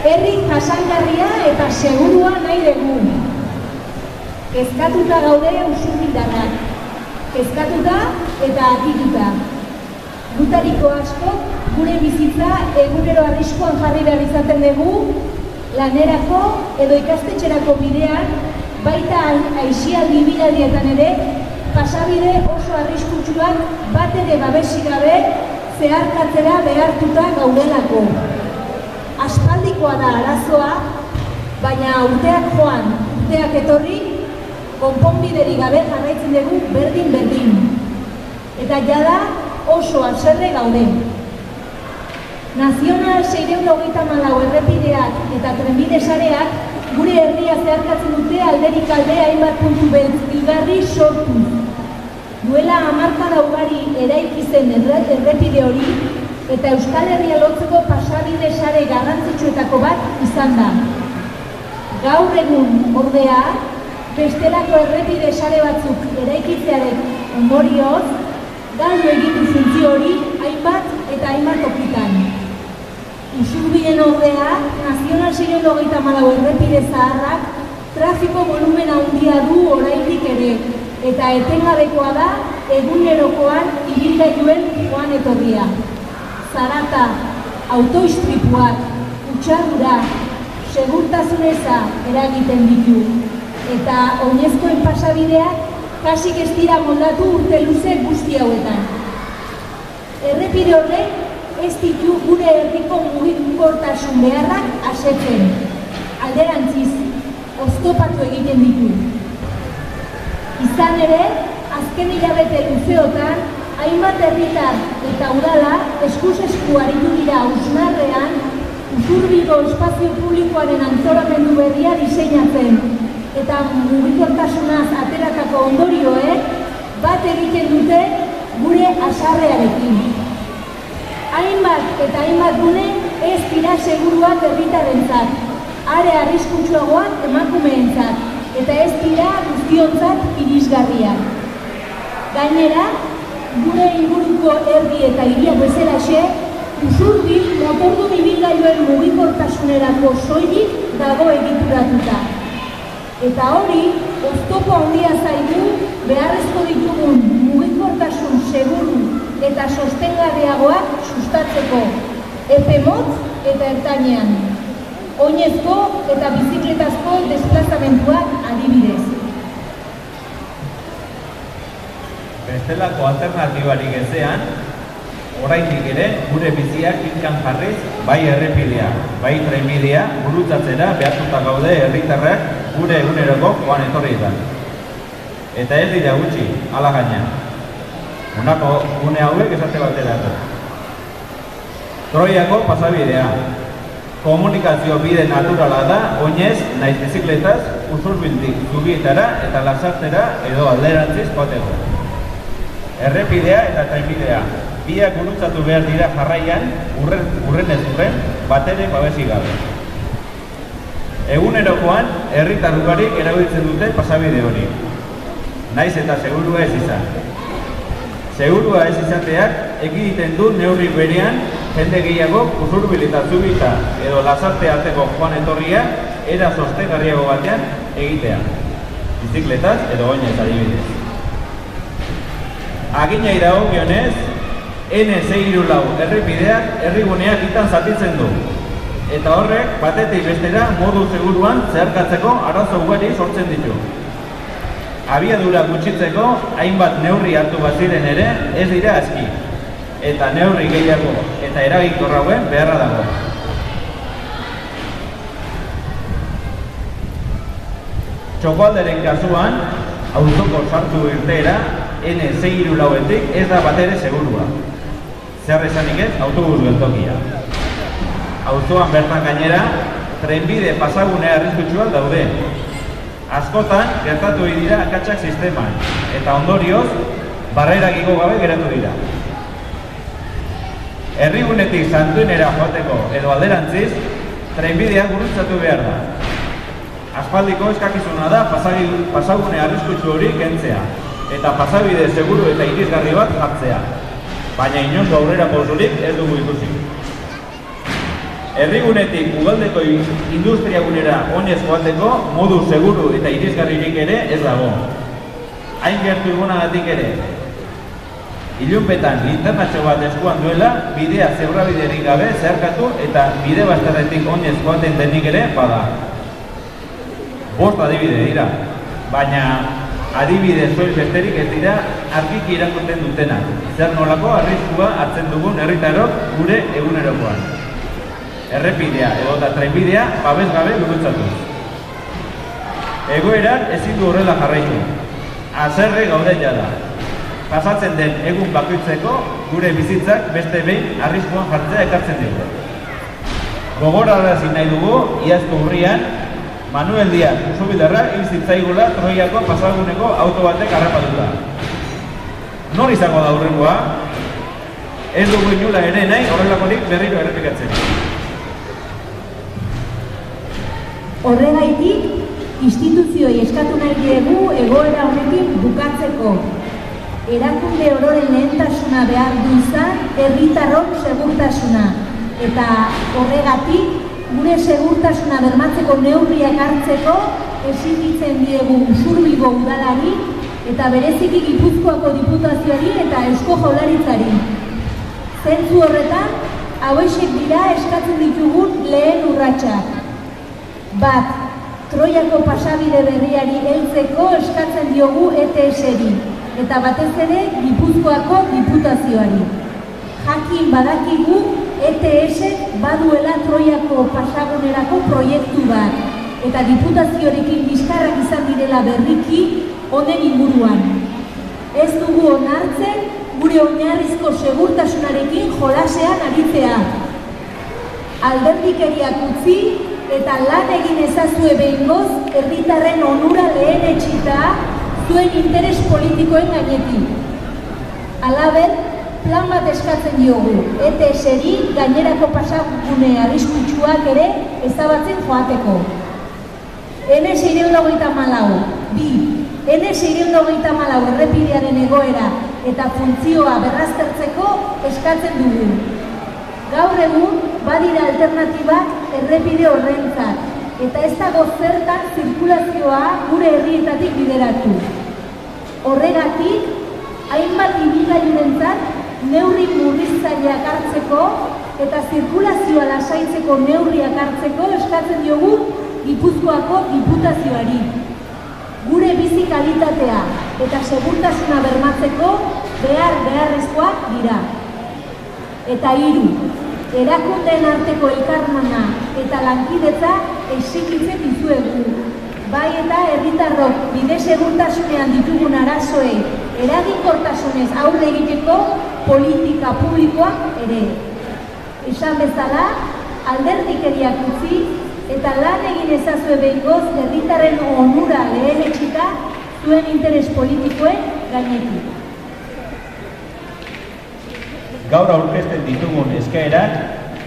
Herri jasangarria eta segurua nahi dugu. Kezkatuta gaude usurbildarrak. Kezkatuta eta atituta. Gutariko asko gure bizitza egunero arriskuan jarri behar izaten dugu, lanerako edo ikastetxerako bidean, baita aisialdi biladietan ere, pasabide oso arriskutsuak bat ere babesik gabe zeharkatzera behartuta gaudelako. Aspaldikoa da arazoa, baina urteak joan, urteak etorri, konponbiderik gabe jarraitzen dugu berdin-berdin. Eta jada oso haserre gaude. Nazional 634 errepideak eta trenbide sareak gure herria zeharkatzen dute alderik alde hainbat puntu beltzgarri sortu. Duela hamarkada ugari eraiki zen errepide hori eta Euskal Herria lotzeko pasabide sare garrantzitsuetako bat izan da. Gaur egun ordea, bestelako errepide sare batzuk eraikitzearen ondorioz, galdu egitu funtzio hori hainbat eta hainbat tokitan. Usurbilen ordea, Nazional 634 errepide zaharrak trafiko volumen handia du oraindik ere, eta etengabekoa da egunerokoan ibilgailuen joan etorria. Zarata, autoistripuak, kutsadura, segurtasun eza eragiten ditu, eta oinezkoen pasabideak kasik ez dira moldatu urte luze guzti hauetan. Errepide horrek ez ditu gure herriko mugikortasun beharrak asetzen. Alderantziz, oztopatu egiten ditu. Izan ere, azken hilabete luzeotan, hainbat herritar eta udala eskuz esku aritu dira hausnarrean Usurbilgo espazio publikoaren antolamendu berria diseinatzen eta mugikortasunaz ateratako ondorioek bat egiten dute gure haserrearekin. Hainbat eta hainbat gune ez dira seguruak herritarrentzat, are arriskutsuagoak emakumeentzat, eta ez dira guztiontzat irisgarriak. Gainera, gure inguruko herri eta hiriak bezalaxe, Usurbil motordun ibilgailuen mugikortasunerako soilik dago egituratuta. Eta hori, oztopo handia zaigu beharrezko ditugun mugikortasun seguru eta sostengarriagoak sustatzeko, epe motz eta ertainean, oinezko eta bizikletazko desplazamentuak adibidez. Bestelako alternatibarik ezean, oraindik ere gure biziak kinkan jarriz bai errepidea, bai trenbidea gurutzatzera behartuta gaude herritarrak gure eguneroko joan etorrietan. Eta ez dira gutxi, hala gaina. Honako gune hauek esate baterako. Troiako pasabidea. Komunikazio bide naturala da, oinez, naiz bizikletaz, Usurbildik Zubietara eta Lasartera edo alderantziz joateko. Errepidea eta trenbidea. Biak gurutzatu behar dira jarraian, urren ez urren, batere babesik gabe. Egunerokoan, herritar ugarik erabiltzen dute pasabide hori. Naiz eta segurua ez izan. Segurua ez izateak ekiditen du neurri berean jende gehiago Usurbil eta Zubita edo Lasarte arteko joan etorria era sostengarriago batean egitea. Bizikletaz edo oinez adibidez. Aginei dagokionez, N634 errepideak herriguneak itan zatitzen du. Eta horrek batetik bestera modu seguruan zeharkatzeko arazo ugari sortzen ditu. Abiadura gutxitzeko hainbat neurri hartu baziren ere ez dira aski. Eta neurri gehiago eta eraginkor hauen beharra dago. Txokoalderen kasuan, auzoko sartu irteera N634-etik ez da batere segurua. Zer esanik ez, autobus geltokia. Auzoan bertan gainera, trenbide pasagune arriskutsuak daude. Askotan, gertatu dira akatsak sisteman, eta ondorioz, barrerak igo gabe geratu dira. Herrigunetik Santuinera joateko edo alderantziz, trenbidea gurutzatu behar da. Aspaldiko eskakizuna da pasagune arriskutsu hori kentzea, eta pasabide seguru eta irisgarri bat jartzea. Baina inongo aurrera pausurik ez dugu ikusi. Herrigunetik ugaldeko industriagunera oinez joateko modu seguru eta irisgarririk ere ez dago. Hain gertu egonagatik ere. Ilunpetan linternatxo bat eskuan duela, bidea zebrabiderik gabe zeharkatu eta bide bastarretik oinez joaten denik ere bada. 5 adibide dira, baina adibide soil besterik ez dira argiki irakurtzen dutenak. Zer nolako arriskua hartzen dugun herritarrok gure egunerokoan. Errepidea edota trenbidea babes gabe gurutzatu. Egoerak ezin du horrela jarraitu. Haserre gaude jada. Pasatzen den egun bakoitzeko gure bizitzak beste behin arriskuan jartzea ekartzen dugu. Gogorarazi nahi dugu iazko urrian Manuel Díaz Usubildarra hil zitzaigula Troiako pasaguneko auto batek harrapatuta. Nor izango da hurrengoa? Ez dugu inula ere nahi horrelakorik berriro errepikatzen. Horregaitik, instituzioi eskatu nahi diegu egoera honekin bukatzeko. Erakunde ororen lehentasuna behar duzan herritarron segurtasuna. Eta horregatik, gure segurtasuna bermatzeko neurriak hartzeko exigitzen diegu Usurbilgo udalari eta bereziki Gipuzkoako diputazioari eta Eusko Jaurlaritzari. Zentzu horretan, hauexek dira eskatzen ditugun lehen urratsak. 1. Troiako pasabide berriari heltzeko eskatzen diogu ETS-ri eta batez ere Gipuzkoako diputazioari. Jakin badakigu ETS baduela Troiako pasagunerako proiektu bat eta diputazioarekin bizkarrak izan direla berriki honen inguruan. Ez dugu onartzen gure oinarrizko segurtasunarekin jolasean aritzea. Alderdikeriak utzi eta lan egin ezazue behingoz herritarren onura lehenetsita zuen interes politikoen gainetik. Halaber, plan bat eskatzen diogu, ETS-ri gainerako pasagune arriskutsuak ere ezabatzen joateko. N624, 2. N624 errepidearen egoera eta funtzioa berraztertzeko eskatzen dugu. Gaur egun, badira alternatibak errepide horrentzat eta ez dago zertan zirkulazioa gure herrietatik bideratu. Horregatik, hainbat ibilgailurentzat neurri murriztaileak hartzeko eta zirkulazioa lasaitzeko neurriak hartzeko eskatzen diogu Gipuzkoako diputazioari. Gure bizi kalitatea eta segurtasuna bermatzeko beharrezkoak dira. Eta 3. Erakundeen arteko elkarlana eta lankidetza exigitzen dizuegu. Bai eta herritarrok bide segurtasunean ditugun arazoei eraginkortasunez aurre egiteko politika publikoak ere. Esan bezala, alderdikeriak utzi eta lan egin ezazue behingoz herritarren onura lehenetsita zuen interes politikoen gainetik. Gaur aurkezten ditugun eskaerak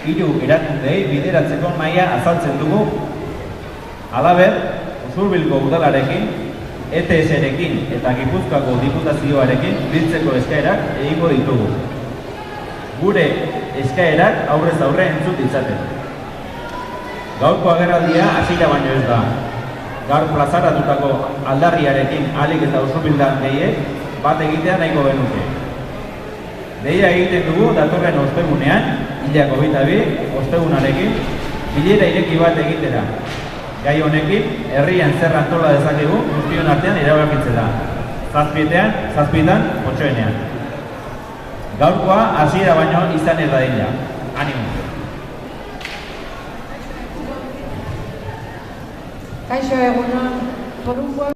3 erakundei bideratzeko nahia azaltzen dugu. Halaber, Usurbilgo udalarekin, ETS-rekin eta Gipuzkoako diputazioarekin biltzeko eskaerak egingo ditugu. Gure eskaerak aurrez aurre entzut ditzaten. Gaurko agerraldia hasiera baino ez da. Gaur plazaratutako aldarriarekin ahalik eta Usurbildan gehiek bat egitea nahiko genuke. Deia egiten dugu datorren ostegunean, hilako 22, ostegunarekin, bilera ireki bat egitera. Gai honekin, herrian zer antola dezakegu guztion artean erabakitzera. 7etan, otsoenean. Gaurkoa hasiera baino izan ez dadila. Animo! Kaixo egunon,